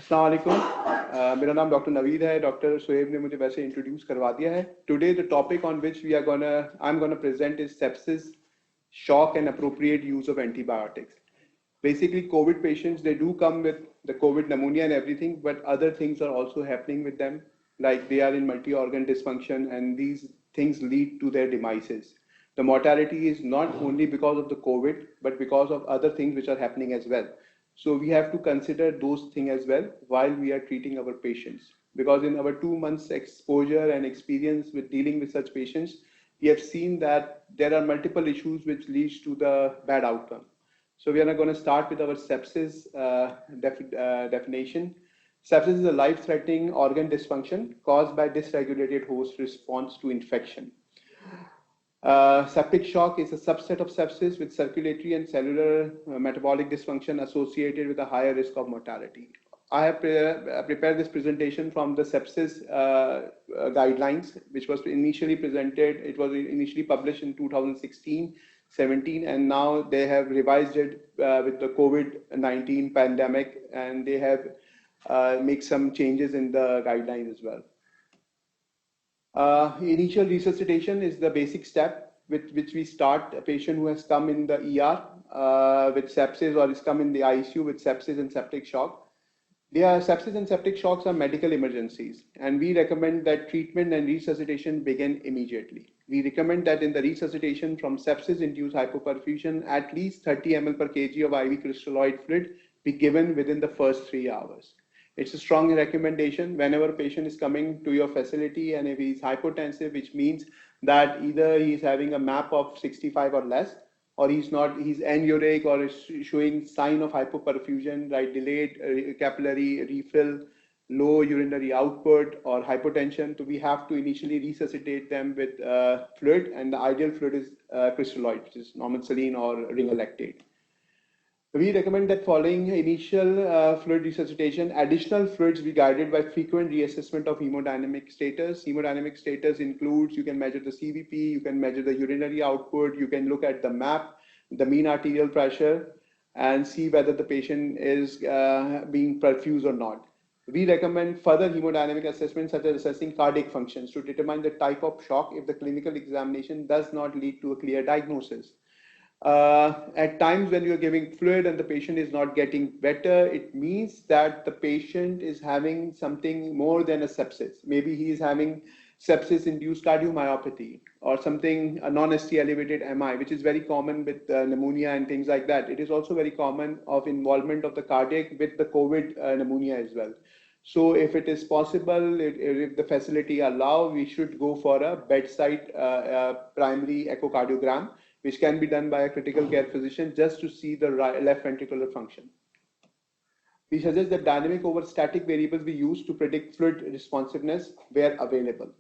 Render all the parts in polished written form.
अस्सलाम वालेकुम। मेरा नाम डॉक्टर नवीद है। डॉक्टर सुहेब ने मुझे वैसे इंट्रोड्यूस करवा दिया है। Today the topic on which I am gonna present is sepsis, shock and appropriate use of antibiotics. Basically, COVID patients, they do come with the COVID pneumonia and everything, but other things are also happening with them, like they are in multi-organ dysfunction, and these things lead to their demises. The mortality is not only because of the COVID, but because of other things which are happening as well. So we have to consider those things as well while we are treating our patients. Because in our 2 months exposure and experience with dealing with such patients, we have seen that there are multiple issues which leads to the bad outcome. So we are now going to start with our sepsis definition. Sepsis is a life-threatening organ dysfunction caused by dysregulated host response to infection. Septic shock is a subset of sepsis with circulatory and cellular metabolic dysfunction associated with a higher risk of mortality. I have prepared this presentation from the sepsis guidelines, which was initially presented. It was initially published in 2016-17, and now they have revised it with the COVID-19 pandemic, and they have made some changes in the guidelines as well. Initial resuscitation is the basic step with which we start a patient who has come in the ER with sepsis or has come in the ICU with sepsis and septic shock. Sepsis and septic shocks are medical emergencies, and we recommend that treatment and resuscitation begin immediately. We recommend that in the resuscitation from sepsis-induced hypoperfusion, at least 30 ml per kg of IV crystalloid fluid be given within the first 3 hours. It's a strong recommendation whenever a patient is coming to your facility, and if he's hypotensive, which means that either he's having a MAP of 65 or less, or he's anuric or is showing sign of hypoperfusion, like delayed capillary refill, low urinary output, or hypotension. So we have to initially resuscitate them with fluid, and the ideal fluid is crystalloid, which is normal saline or ringer lactate. We recommend that following initial fluid resuscitation, additional fluids be guided by frequent reassessment of hemodynamic status. Hemodynamic status includes, you can measure the CVP, you can measure the urinary output, you can look at the MAP, the mean arterial pressure, and see whether the patient is being perfused or not. We recommend further hemodynamic assessments such as assessing cardiac functions to determine the type of shock if the clinical examination does not lead to a clear diagnosis. At times when you're giving fluid and the patient is not getting better, it means that the patient is having something more than a sepsis. Maybe he is having sepsis-induced cardiomyopathy or something, a non-ST elevated MI, which is very common with pneumonia and things like that. It is also very common of involvement of the cardiac with the COVID pneumonia as well. So if it is possible, if the facility allow, we should go for a bedside primary echocardiogram, which can be done by a critical care physician just to see the left ventricular function. We suggest that dynamic over static variables be used to predict fluid responsiveness where available.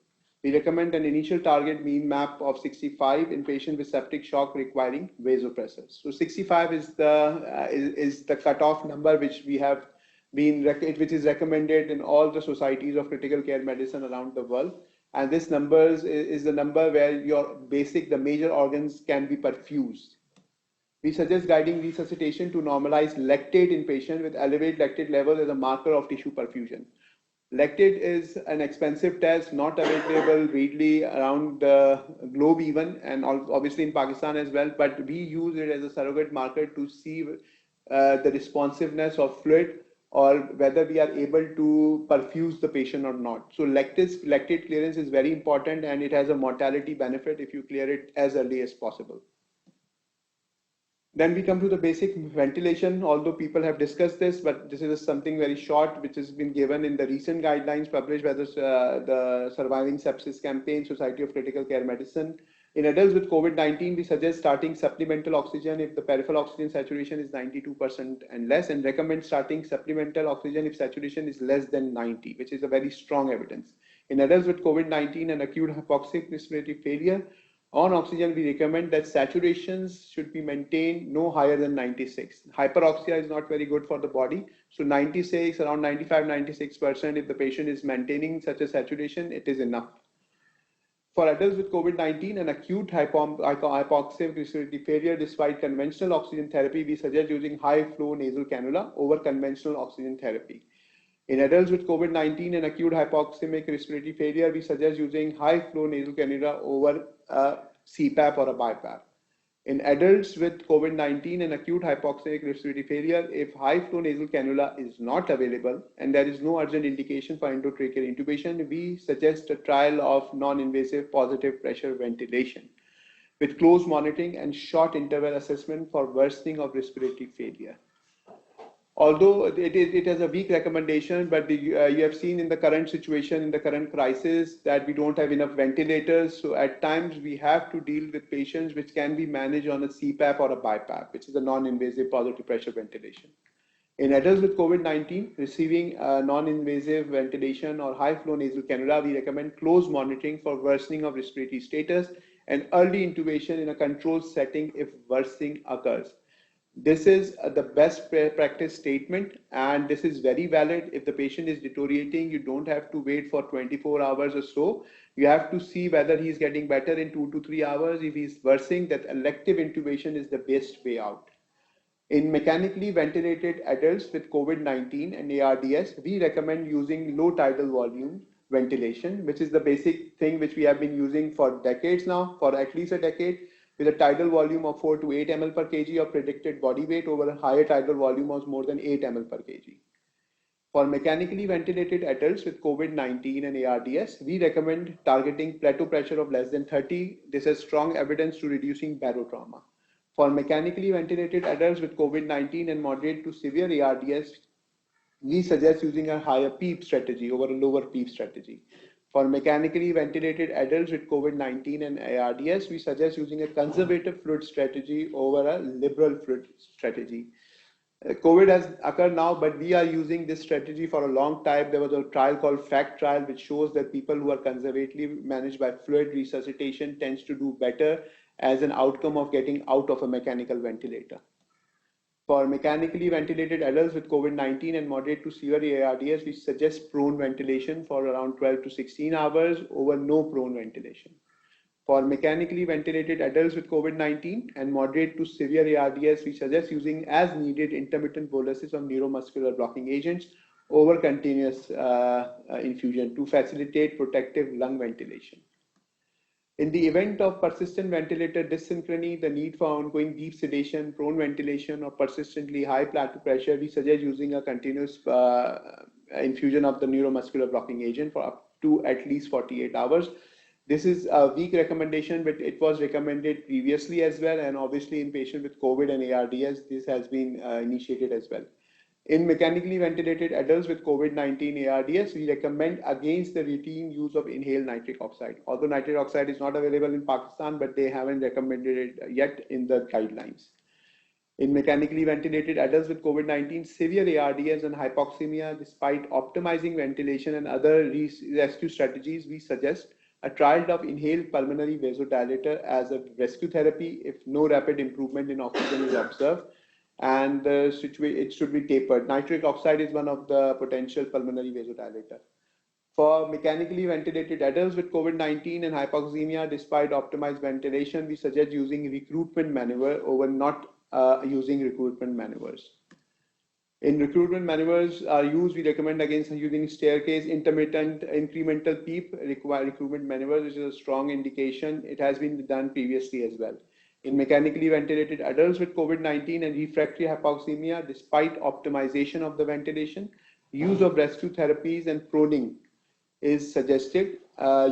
We recommend an initial target mean MAP of 65 in patients with septic shock requiring vasopressors. So 65 is the cutoff number which we have which is recommended in all the societies of critical care medicine around the world. And this number is the number where the major organs can be perfused. We suggest guiding resuscitation to normalize lactate in patients with elevated lactate levels as a marker of tissue perfusion. Lactate is an expensive test, not available readily around the globe even, and obviously in Pakistan as well, but we use it as a surrogate marker to see the responsiveness of fluid or whether we are able to perfuse the patient or not. So lactate clearance is very important, and it has a mortality benefit if you clear it as early as possible. Then we come to the basic ventilation, although people have discussed this, but this is something very short, which has been given in the recent guidelines published by the Surviving Sepsis Campaign, Society of Critical Care Medicine. In adults with COVID-19, we suggest starting supplemental oxygen if the peripheral oxygen saturation is 92% and less, and recommend starting supplemental oxygen if saturation is less than 90, which is a very strong evidence. In adults with COVID-19 and acute hypoxic respiratory failure, on oxygen, we recommend that saturations should be maintained no higher than 96. Hyperoxia is not very good for the body. So 96, around 95, 96%, if the patient is maintaining such a saturation, it is enough. For adults with COVID-19 and acute hypoxic respiratory failure, despite conventional oxygen therapy, we suggest using high flow nasal cannula over conventional oxygen therapy. In adults with COVID-19 and acute hypoxemic respiratory failure, we suggest using high flow nasal cannula over a CPAP or a BiPAP. In adults with COVID-19 and acute hypoxemic respiratory failure, if high flow nasal cannula is not available and there is no urgent indication for endotracheal intubation, we suggest a trial of non-invasive positive pressure ventilation with close monitoring and short interval assessment for worsening of respiratory failure. Although it has a weak recommendation, but you have seen in the current situation, in the current crisis, that we don't have enough ventilators. So at times we have to deal with patients which can be managed on a CPAP or a BiPAP, which is a non-invasive positive pressure ventilation. In adults with COVID-19 receiving non-invasive ventilation or high flow nasal cannula, we recommend close monitoring for worsening of respiratory status and early intubation in a controlled setting if worsening occurs. This is the best practice statement, and this is very valid. If the patient is deteriorating, you don't have to wait for 24 hours or so. You have to see whether he's getting better in 2 to 3 hours. If he's worsening, that elective intubation is the best way out. In mechanically ventilated adults with COVID-19 and ARDS, we recommend using low tidal volume ventilation, which is the basic thing which we have been using for decades now, for at least a decade, with a tidal volume of 4 to 8 ml per kg of predicted body weight over a higher tidal volume of more than 8 ml per kg. For mechanically ventilated adults with COVID-19 and ARDS, we recommend targeting plateau pressure of less than 30. This has strong evidence to reducing barotrauma. For mechanically ventilated adults with COVID-19 and moderate to severe ARDS, we suggest using a higher PEEP strategy over a lower PEEP strategy. For mechanically ventilated adults with COVID-19 and ARDS, we suggest using a conservative fluid strategy over a liberal fluid strategy. COVID has occurred now, but we are using this strategy for a long time. There was a trial called FACT trial, which shows that people who are conservatively managed by fluid resuscitation tends to do better as an outcome of getting out of a mechanical ventilator. For mechanically ventilated adults with COVID-19 and moderate to severe ARDS, we suggest prone ventilation for around 12 to 16 hours over no prone ventilation. For mechanically ventilated adults with COVID-19 and moderate to severe ARDS, we suggest using as needed intermittent boluses of neuromuscular blocking agents over continuous infusion to facilitate protective lung ventilation. In the event of persistent ventilator dyssynchrony, the need for ongoing deep sedation, prone ventilation, or persistently high plateau pressure, we suggest using a continuous infusion of the neuromuscular blocking agent for up to at least 48 hours. This is a weak recommendation, but it was recommended previously as well. And obviously in patients with COVID and ARDS, this has been initiated as well. In mechanically ventilated adults with COVID-19 ARDS, we recommend against the routine use of inhaled nitric oxide. Although nitric oxide is not available in Pakistan, but they haven't recommended it yet in the guidelines. In mechanically ventilated adults with COVID-19, severe ARDS and hypoxemia, despite optimizing ventilation and other rescue strategies, we suggest a trial of inhaled pulmonary vasodilator as a rescue therapy if no rapid improvement in oxygen is observed, and it should be tapered. Nitric oxide is one of the potential pulmonary vasodilator. For mechanically ventilated adults with COVID-19 and hypoxemia, despite optimized ventilation, we suggest using recruitment maneuver over not using recruitment maneuvers. In recruitment maneuvers are used, we recommend against using staircase, intermittent, incremental PEEP recruitment maneuvers, which is a strong indication. It has been done previously as well. In mechanically ventilated adults with COVID-19 and refractory hypoxemia, despite optimization of the ventilation, use of rescue therapies and proning is suggested,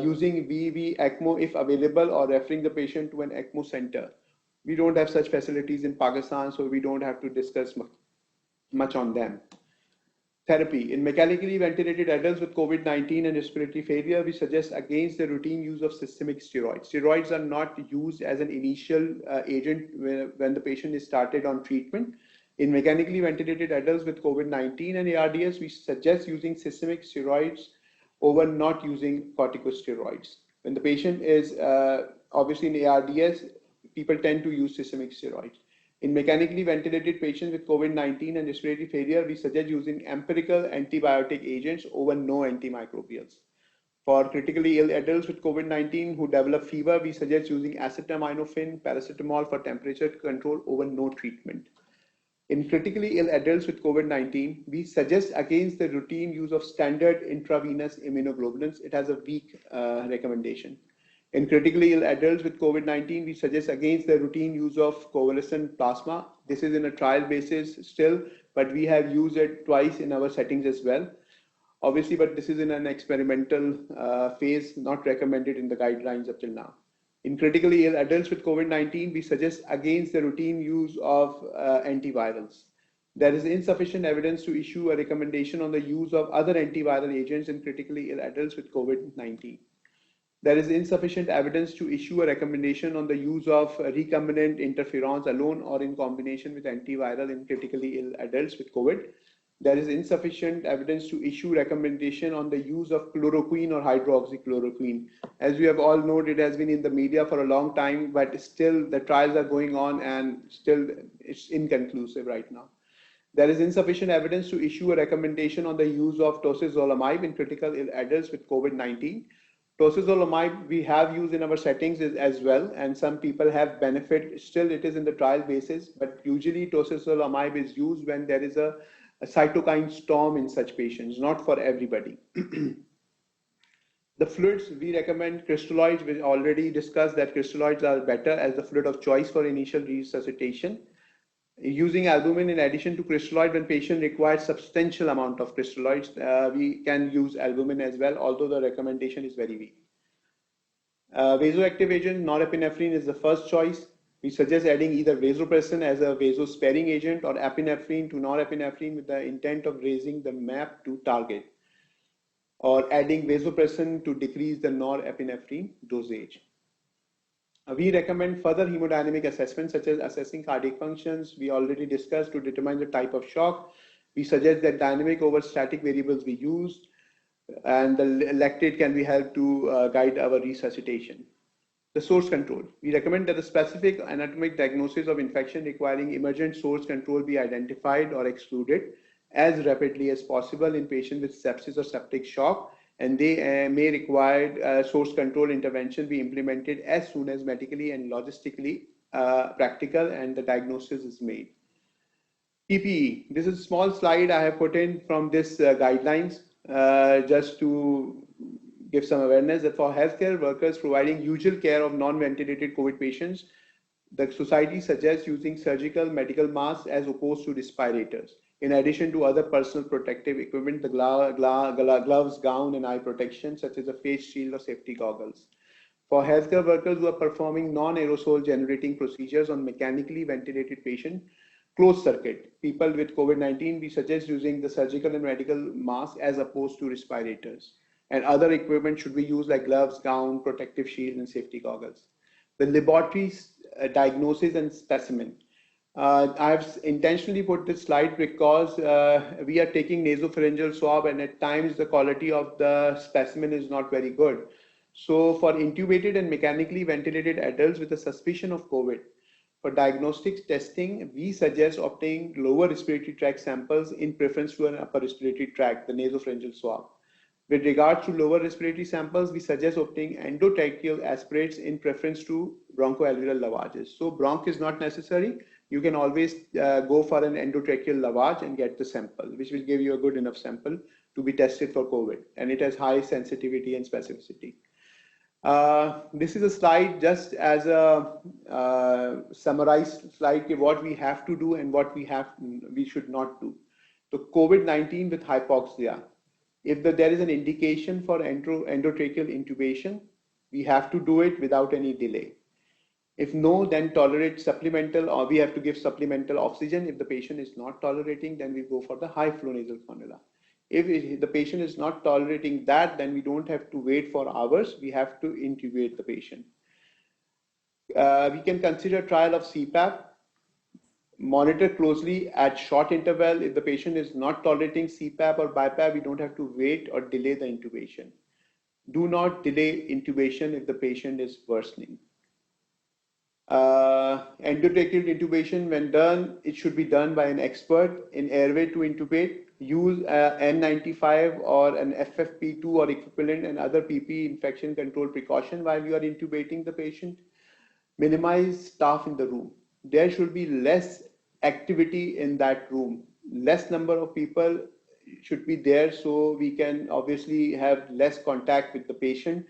using VV ECMO if available or referring the patient to an ECMO center. We don't have such facilities in Pakistan, so we don't have to discuss much on them. Therapy. In mechanically ventilated adults with COVID-19 and respiratory failure, we suggest against the routine use of systemic steroids. Steroids are not used as an initial agent when the patient is started on treatment. In mechanically ventilated adults with COVID-19 and ARDS, we suggest using systemic steroids over not using corticosteroids. When the patient is obviously in ARDS, people tend to use systemic steroids. In mechanically ventilated patients with COVID-19 and respiratory failure, we suggest using empirical antibiotic agents over no antimicrobials. For critically ill adults with COVID-19 who develop fever, we suggest using acetaminophen, paracetamol for temperature control over no treatment. In critically ill adults with COVID-19, we suggest against the routine use of standard intravenous immunoglobulins. It has a weak recommendation. In critically ill adults with COVID-19, we suggest against the routine use of convalescent plasma. This is in a trial basis still, but we have used it twice in our settings as well. Obviously, but this is in an experimental phase, not recommended in the guidelines up till now. In critically ill adults with COVID-19, we suggest against the routine use of antivirals. There is insufficient evidence to issue a recommendation on the use of other antiviral agents in critically ill adults with COVID-19. There is insufficient evidence to issue a recommendation on the use of recombinant interferons alone or in combination with antiviral in critically ill adults with COVID. There is insufficient evidence to issue recommendation on the use of chloroquine or hydroxychloroquine. As we have all known, it has been in the media for a long time, but still the trials are going on and still it's inconclusive right now. There is insufficient evidence to issue a recommendation on the use of tocilizumab in critical ill adults with COVID-19. Tocilizumab we have used in our settings as well, and some people have benefit. Still, it is in the trial basis, but usually tocilizumab is used when there is a cytokine storm in such patients, not for everybody. The fluids, we recommend crystalloids. We already discussed that crystalloids are better as the fluid of choice for initial resuscitation. Using albumin in addition to crystalloid when patient requires substantial amount of crystalloids, we can use albumin as well, although the recommendation is very weak. Vasoactive agent, norepinephrine is the first choice. We suggest adding either vasopressin as a vasosparing agent or epinephrine to norepinephrine with the intent of raising the MAP to target, or adding vasopressin to decrease the norepinephrine dosage. We recommend further hemodynamic assessments such as assessing cardiac functions. We already discussed to determine the type of shock. We suggest that dynamic over static variables be used, and the lactate can be helped to guide our resuscitation. The source control. We recommend that the specific anatomic diagnosis of infection requiring emergent source control be identified or excluded as rapidly as possible in patients with sepsis or septic shock, and they may require source control intervention be implemented as soon as medically and logistically practical and the diagnosis is made. PPE. This is a small slide I have put in from this guidelines just to give some awareness that for healthcare workers providing usual care of non-ventilated COVID patients, the society suggests using surgical medical masks as opposed to respirators. In addition to other personal protective equipment, the gloves, gown, and eye protection, such as a face shield or safety goggles. For healthcare workers who are performing non-aerosol generating procedures on mechanically ventilated patient, closed circuit, people with COVID-19, we suggest using the surgical and medical mask as opposed to respirators. And other equipment should be used like gloves, gown, protective shield, and safety goggles. The laboratory diagnosis and specimen. I've intentionally put this slide because we are taking nasopharyngeal swab, and at times the quality of the specimen is not very good. So for intubated and mechanically ventilated adults with a suspicion of COVID, for diagnostics testing, we suggest obtaining lower respiratory tract samples in preference to an upper respiratory tract, the nasopharyngeal swab. With regards to lower respiratory samples, we suggest obtaining endotracheal aspirates in preference to bronchoalveolar lavages. So bronch is not necessary. You can always go for an endotracheal lavage and get the sample, which will give you a good enough sample to be tested for COVID. And it has high sensitivity and specificity. This is a slide just as a summarized slide of what we have to do and what we should not do. So COVID-19 with hypoxia. If there is an indication for endotracheal intubation, we have to do it without any delay. If no, then tolerate supplemental, or we have to give supplemental oxygen. If the patient is not tolerating, then we go for the high flow nasal cannula. If the patient is not tolerating that, then we don't have to wait for hours. We have to intubate the patient. We can consider trial of CPAP. Monitor closely at short interval. If the patient is not tolerating CPAP or BiPAP, we don't have to wait or delay the intubation. Do not delay intubation if the patient is worsening. Endotracheal intubation, when done, it should be done by an expert in airway to intubate. Use N95 or an FFP2 or equivalent and other PPE infection control precaution while you are intubating the patient. Minimize staff in the room. There should be less activity in that room. Less number of people should be there so we can obviously have less contact with the patient,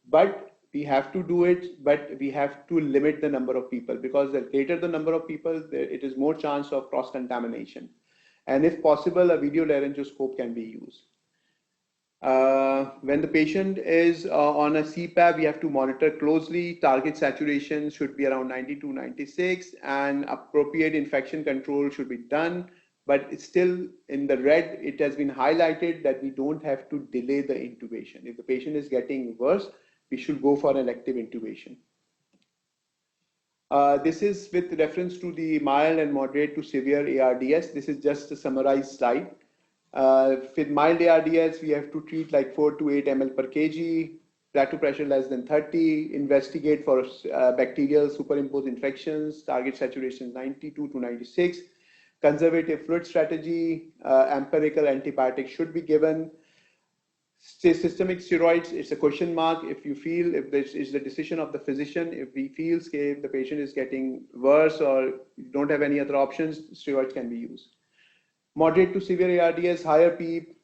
but we have to do it, but we have to limit the number of people, because the greater the number of people, it is more chance of cross contamination. And if possible, a video laryngoscope can be used. When the patient is on a CPAP, we have to monitor closely. Target saturation should be around 90 to 96, and appropriate infection control should be done. But it's still in the red, it has been highlighted that we don't have to delay the intubation. If the patient is getting worse, we should go for elective intubation. This is with reference to the mild and moderate to severe ARDS. This is just a summarized slide. With mild ARDS, we have to treat like 4 to 8 ml per kg, plateau pressure less than 30, investigate for bacterial superimposed infections, target saturation 92 to 96, conservative fluid strategy, empirical antibiotics should be given. Systemic steroids, it's a question mark. If you feel, if this is the decision of the physician, if we feel the patient is getting worse or you don't have any other options, steroids can be used. Moderate to severe ARDS, higher PEEP,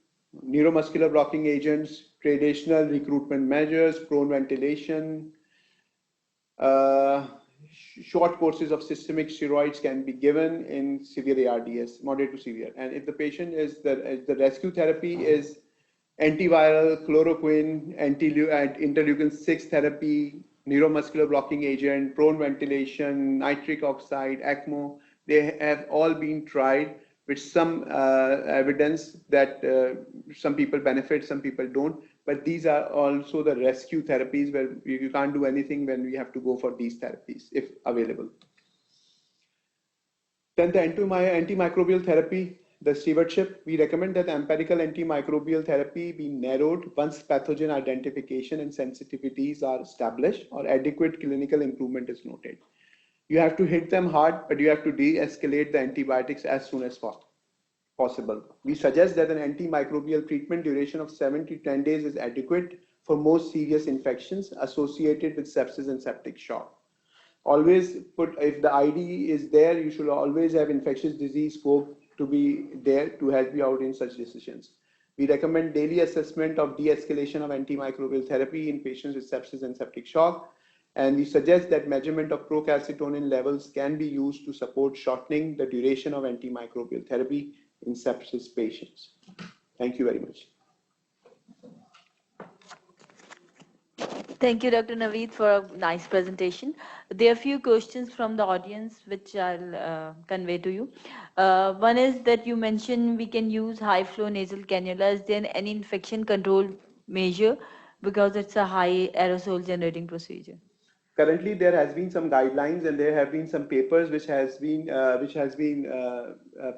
neuromuscular blocking agents, traditional recruitment measures, prone ventilation, short courses of systemic steroids can be given in severe ARDS, moderate to severe. And if the patient is the rescue therapy is antiviral, chloroquine, interleukin 6 therapy, neuromuscular blocking agent, prone ventilation, nitric oxide, ECMO, they have all been tried with some evidence that some people benefit, some people don't. But these are also the rescue therapies where you can't do anything when we have to go for these therapies if available. Then the antimicrobial therapy, the stewardship, we recommend that empirical antimicrobial therapy be narrowed once pathogen identification and sensitivities are established or adequate clinical improvement is noted. You have to hit them hard, but you have to de-escalate the antibiotics as soon as possible. We suggest that an antimicrobial treatment duration of 7 to 10 days is adequate for most serious infections associated with sepsis and septic shock. Always if the ID is there, you should always have infectious disease scope to be there to help you out in such decisions. We recommend daily assessment of de-escalation of antimicrobial therapy in patients with sepsis and septic shock. And we suggest that measurement of procalcitonin levels can be used to support shortening the duration of antimicrobial therapy in sepsis patients. Thank you very much. Thank you, Dr. Naveed, for a nice presentation. There are a few questions from the audience which I'll convey to you. One is that you mentioned we can use high flow nasal cannula. Is there any infection control measure because it's a high aerosol generating procedure? Currently, there has been some guidelines and there have been some papers which has been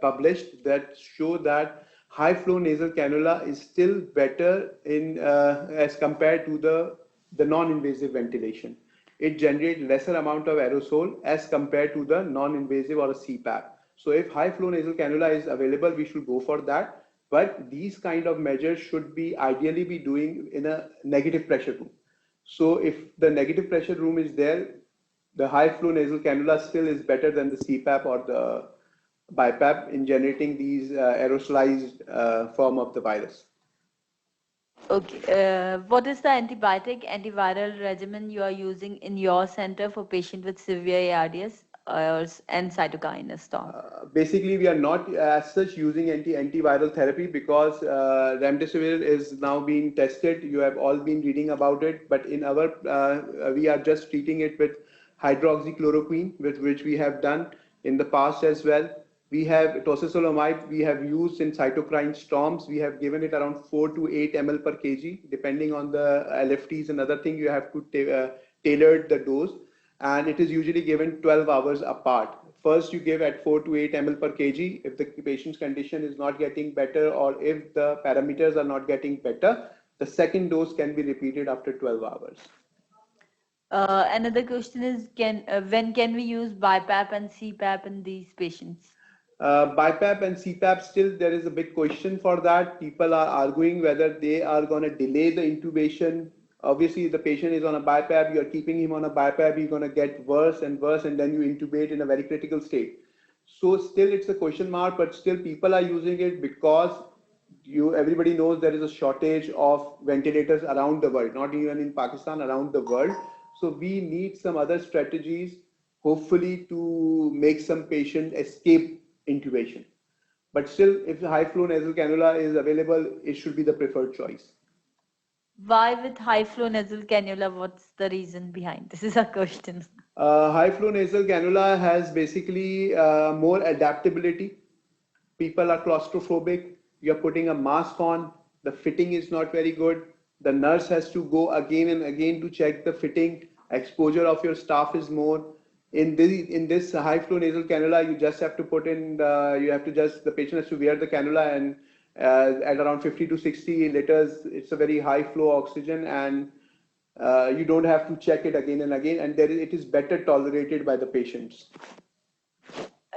published that show that high flow nasal cannula is still better in as compared to the non-invasive ventilation. It generates lesser amount of aerosol as compared to the non-invasive or a CPAP. So if high flow nasal cannula is available, we should go for that. But these kind of measures should be ideally be doing in a negative pressure room. So if the negative pressure room is there, the high flow nasal cannula still is better than the CPAP or the BiPAP in generating these aerosolized form of the virus. Okay. What is the antiviral regimen you are using in your center for patients with severe ARDS and cytokine storm? Basically, we are not as such using antiviral therapy because remdesivir is now being tested. You have all been reading about it, but in our we are just treating it with hydroxychloroquine, with which we have done in the past as well. We have tocozolamide, we have used in cytokine storms. We have given it around 4 to 8 ml per kg. Depending on the LFTs and other thing, you have to tailor the dose. And it is usually given 12 hours apart. First, you give at 4 to 8 ml per kg. If the patient's condition is not getting better or if the parameters are not getting better, the second dose can be repeated after 12 hours. Another question is, when can we use BiPAP and CPAP in these patients? BiPAP and CPAP, still there is a big question for that. People are arguing whether they are going to delay the intubation. Obviously, the patient is on a BiPAP, you are keeping him on a BiPAP, he's going to get worse and worse, and then you intubate in a very critical state. So still it's a question mark, but still people are using it because everybody knows there is a shortage of ventilators around the world, not even in Pakistan, around the world. So we need some other strategies, hopefully to make some patient escape intubation. But still, if the high flow nasal cannula is available, it should be the preferred choice. Why with high flow nasal cannula? What's the reason behind? This is a question. High flow nasal cannula has basically more adaptability. People are claustrophobic. You're putting a mask on. The fitting is not very good. The nurse has to go again and again to check the fitting. Exposure of your staff is more. In this high flow nasal cannula, you just have to put in you have to just the patient has to wear the cannula, and at around 50 to 60 liters, it's a very high flow oxygen, and you don't have to check it again and again, and it is better tolerated by the patients.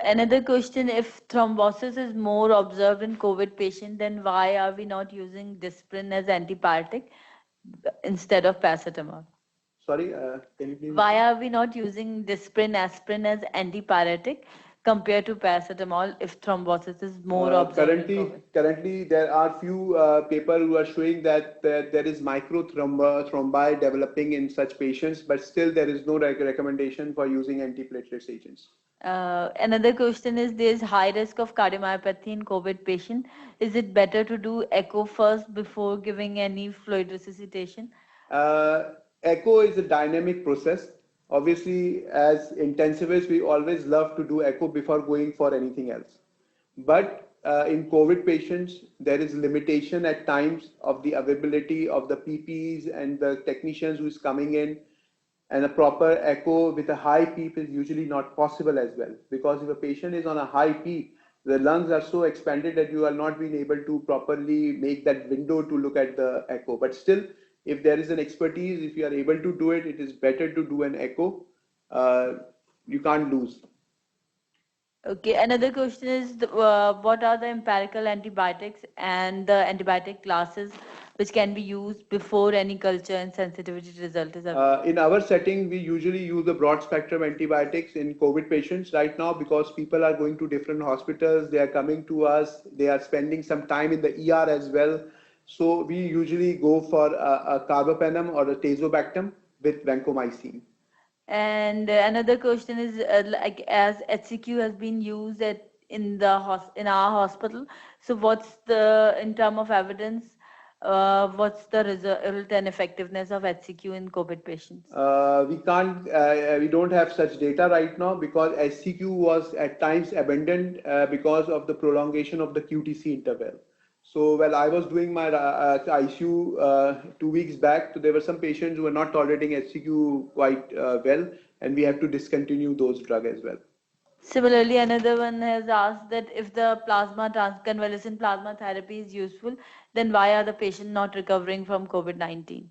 Another question, if thrombosis is more observed in COVID patient, then why are we not using Disprin as antibiotic instead of paracetamol? Sorry, can you please Why repeat? are we not using Disprin, aspirin as antipyretic compared to paracetamol if thrombosis is more observed in COVID? Currently, there are few people who are showing that there is microthrombi developing in such patients, but still there is no recommendation for using antiplatelet agents. Another question is there's high risk of cardiomyopathy in COVID patient. Is it better to do echo first before giving any fluid resuscitation? Uh, Echo is a dynamic process. Obviously, as intensivists, we always love to do echo before going for anything else. But in COVID patients, there is limitation at times of the availability of the PPs and the technicians who is coming in, and a proper echo with a high PEEP is usually not possible as well, because if a patient is on a high PEEP, the lungs are so expanded that you are not being able to properly make that window to look at the echo. But still, if there is an expertise, if you are able to do it, it is better to do an echo. uh, you can't lose. Okay, another question is what are the empirical antibiotics and the antibiotic classes which can be used before any culture and sensitivity result is available? In our setting, we usually use the broad spectrum antibiotics in COVID patients right now, because people are going to different hospitals. They are coming to us. They are spending some time in the ER as well. So we usually go for a carbapenem or a tazobactam with vancomycin. And another question is like as HCQ has been used in in our hospital, so what's the in term of evidence, what's the result and effectiveness of HCQ in COVID patients? We don't have such data right now, because SCQ was at times abandoned because of the prolongation of the QTC interval. So while I was doing my ICU 2 weeks back, so there were some patients who were not tolerating SCQ quite well, and we have to discontinue those drugs as well. Similarly, another one has asked that if the convalescent plasma therapy is useful, then why are the patient not recovering from COVID-19?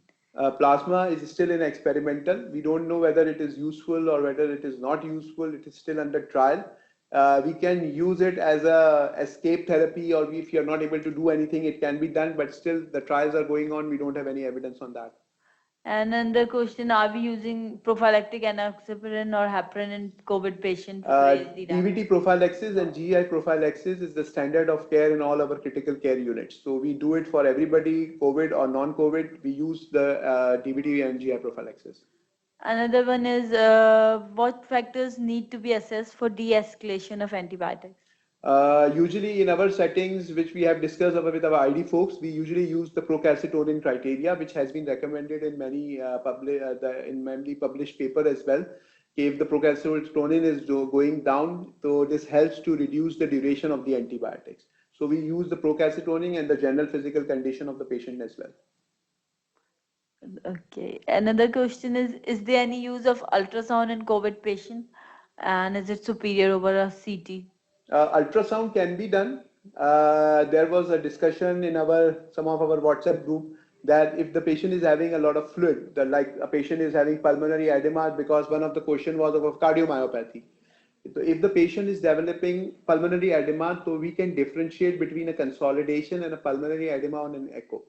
Plasma is still in experimental. We don't know whether it is useful or whether it is not useful. It is still under trial. We can use it as a escape therapy, or if you're not able to do anything, it can be done, but still the trials are going on. We don't have any evidence on that. And another question, are we using prophylactic enoxaparin or heparin in COVID patient to raise the DVT damage? prophylaxis and GI prophylaxis is the standard of care in all our critical care units. So we do it for everybody, COVID or non-COVID. We use the DVT and GI prophylaxis. Another one is what factors need to be assessed for de-escalation of antibiotics? Usually in our settings, which we have discussed with our ID folks, we usually use the procalcitonin criteria, which has been recommended in many published paper as well. If the procalcitonin is going down, so this helps to reduce the duration of the antibiotics. So we use the procalcitonin and the general physical condition of the patient as well. Okay. Another question is there any use of ultrasound in COVID patient? And is it superior over a CT? Ultrasound can be done. There was a discussion in some of our WhatsApp group that if the patient is having a lot of fluid, like a patient is having pulmonary edema, because one of the question was of cardiomyopathy. So if the patient is developing pulmonary edema, so we can differentiate between a consolidation and a pulmonary edema on an echo.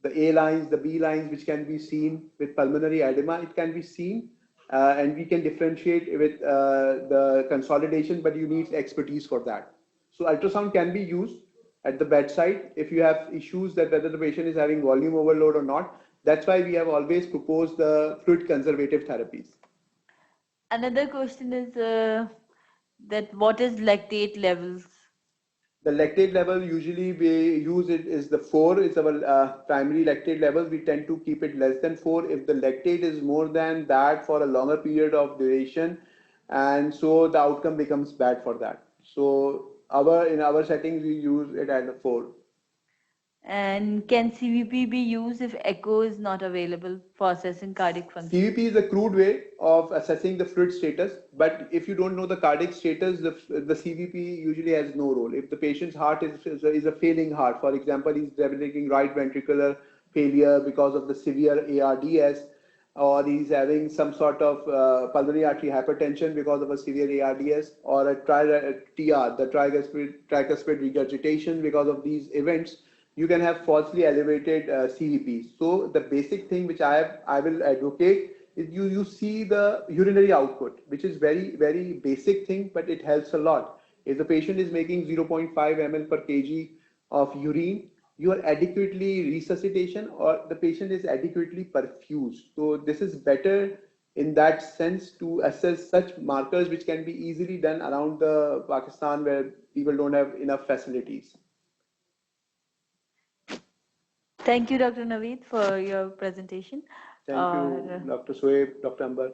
The A lines, the B lines, which can be seen with pulmonary edema, it can be seen. and we can differentiate with the consolidation, but you need expertise for that. So ultrasound can be used at the bedside if you have issues that whether the patient is having volume overload or not. That's why we have always proposed the fluid conservative therapies. Another question is that what is lactate levels? The lactate level usually we use it is the 4 is our primary lactate level. We tend to keep it less than 4. If the lactate is more than that for a longer period of duration, and so the outcome becomes bad for that. So in our settings we use it at a 4. And can CVP be used if echo is not available for assessing cardiac function? CVP is a crude way of assessing the fluid status, but if you don't know the cardiac status, the CVP usually has no role. If the patient's heart is a failing heart, for example, he's developing right ventricular failure because of the severe ARDS, or he's having some sort of pulmonary artery hypertension because of a severe ARDS, or a TR, the tricuspid regurgitation because of these events, you can have falsely elevated CVP. So the basic thing which I will advocate is you see the urinary output, which is very basic thing, but it helps a lot. If the patient is making 0.5 ml per kg of urine, you are adequately resuscitation or the patient is adequately perfused. So this is better in that sense to assess such markers which can be easily done around the Pakistan where people don't have enough facilities. Thank you, Dr. Naveed, for your presentation. Thank you, Dr. Soeb, Dr. Amber.